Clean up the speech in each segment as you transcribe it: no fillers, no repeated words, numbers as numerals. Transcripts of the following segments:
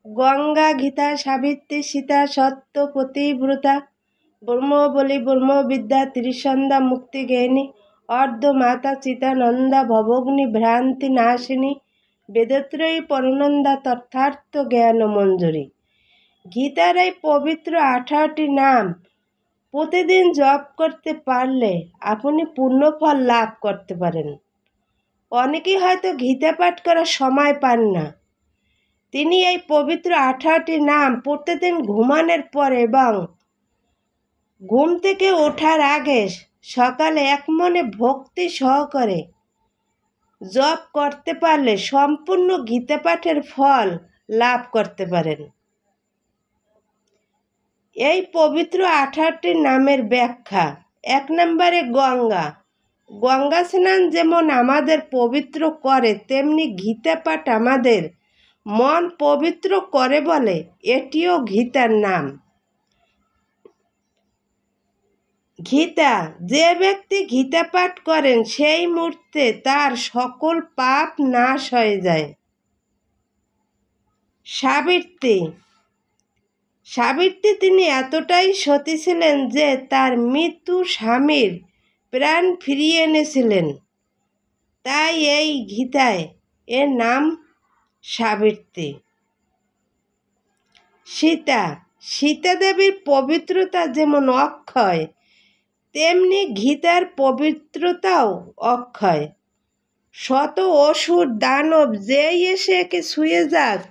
গঙ্গা, গীতা, সাবিত্রী, সীতা, সত্য, পতিব্রতা, ব্রহ্মবলী, ব্রহ্মবিদ্যা, ত্রিসন্ধ্যা, মুক্তিগেহিনী, অর্ধমাতা, চিতানন্দা, ভবগ্নি, ভ্রান্তি নাশিনী, বেদত্রয়ী, পরনন্দা, তথার্থ জ্ঞান মঞ্জুরি। গীতার এই পবিত্র 18টি নাম প্রতিদিন জপ করতে পারলে আপনি পুণ্যফল লাভ করতে পারেন। অনেকেই হয়তো গীতা পাঠ করার সময় পান না। তিনি এই পবিত্র 18টি নাম প্রতিদিন ঘুমানোর পর এবং ঘুম থেকে ওঠার আগে সকালে এক মনে ভক্তি সহকারে জপ করতে পারলে সম্পূর্ণ গীতা পাঠের ফল লাভ করতে পারেন। এই পবিত্র 18টি নামের ব্যাখ্যা। 1 নম্বরে গঙ্গা। গঙ্গা স্নান যেমন আমাদের পবিত্র করে, তেমনি গীতা পাঠ আমাদের মন পবিত্র করে বলে এটিও গীতার নাম। গীতা, যে ব্যক্তি গীতা পাঠ করেন সেই মুহূর্তে তার সকল পাপ নাশ হয়ে যায়। সাবিত্রী। সাবিত্রী তিনি এতটাই সতী ছিলেন যে তার মৃত্যু স্বামীর প্রাণ ফিরিয়ে এনেছিলেন। তাই এই গীতায় এর নাম সাবিত্রী। সীতা। সীতা দেবীর পবিত্রতা যেমন অক্ষয়, তেমনি গীতার পবিত্রতাও অক্ষয়। শত অসুর দানব যেই এসে একে ছুঁয়ে যাক,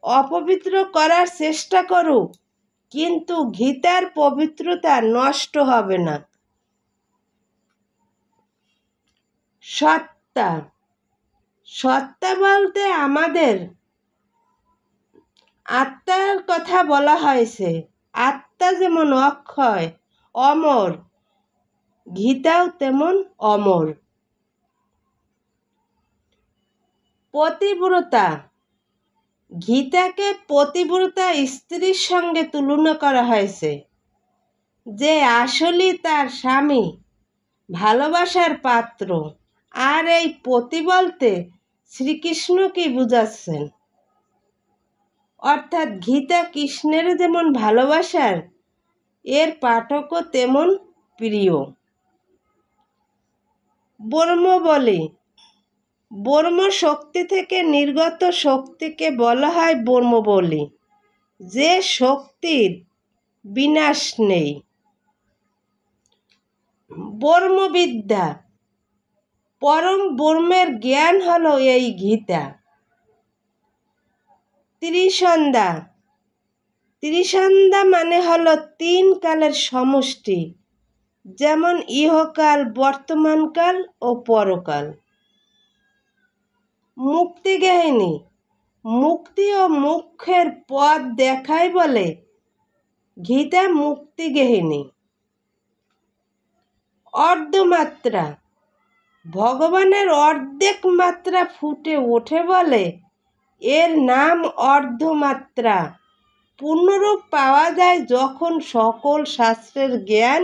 অপবিত্র করার চেষ্টা করুক, কিন্তু গীতার পবিত্রতা নষ্ট হবে না। সত্তা। সত্তা বলতে আমাদের আত্মার কথা বলা হয়েছে। আত্মা যেমন অক্ষয়, অমর, গীতাও তেমন অমর। পতিব্রতা। গীতাকে পতিব্রতা স্ত্রীর সঙ্গে তুলনা করা হয়েছে, যে আসলে তার স্বামী ভালোবাসার পাত্র। আর এই পতি বলতে শ্রীকৃষ্ণকে বুঝাচ্ছেন। অর্থাৎ গীতা কৃষ্ণের যেমন ভালোবাসার, এর পাঠকও তেমন প্রিয়। ব্রহ্মবলী। ব্রহ্ম শক্তি থেকে নির্গত শক্তিকে বলা হয় ব্রহ্মবলী, যে শক্তির বিনাশ নেই। ব্রহ্মবিদ্যা। পরম ব্রহ্মের জ্ঞান হলো এই গীতা। ত্রিসন্ধ্যা। ত্রিসন্ধ্যা মানে হলো 3 কালের সমষ্টি, যেমন ইহকাল, বর্তমানকাল ও পরকাল। মুক্তিগেহিনী। মুক্তি ও মোক্ষের পথ দেখায় বলে গীতা মুক্তিগেহিনী। অর্ধমাত্রা। ভগবানের অর্ধেক মাত্রা ফুটে ওঠে বলে এর নাম অর্ধমাত্রা। পূর্ণরূপ পাওয়া যায় যখন সকল শাস্ত্রের জ্ঞান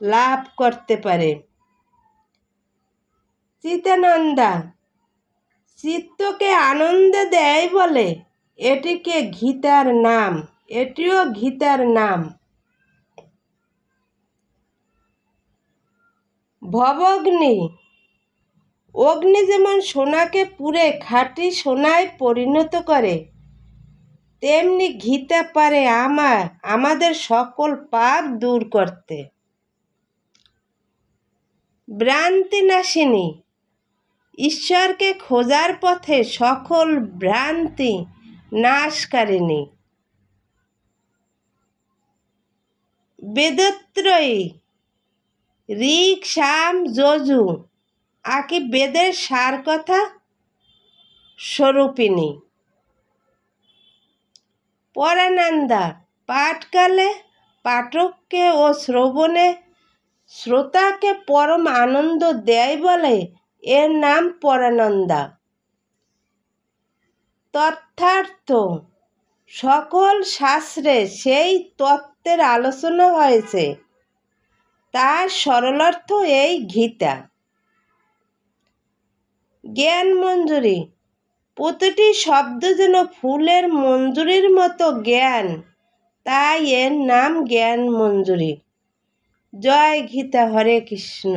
লাভ করতে পারে। চিতানন্দা। চিত্তকে আনন্দ দেয় বলে এটিকে গীতার নাম, এটিও গীতার নাম। ভবগ্নি। অগ্নি যেমন সোনাকে পুড়ে খাঁটি সোনায় পরিণত করে, তেমনি গীতা পারে আমাদের সকল পাপ দূর করতে। ভ্রান্তি নাশিনী। ঈশ্বরকে খোঁজার পথে সকল ভ্রান্তি নাশকারিণী। বেদত্রয়ী। ঋক, সাম, যজু আকি বেদের সার কথা স্বরূপিণী। পরানন্দা। পাঠকালে পাঠককে ও শ্রবণে শ্রোতাকে পরম আনন্দ দেয় বলে এর নাম পরানন্দা। তথার্থ। সকল শাস্ত্রে সেই তত্ত্বের আলোচনা হয়েছে, তার সরলার্থ এই গীতা। জ্ঞান মঞ্জুরি। প্রতিটি শব্দ যেন ফুলের মঞ্জুরির মতো জ্ঞান, তাই এর নাম জ্ঞান মঞ্জুরি। জয় গীতা, হরে কৃষ্ণ।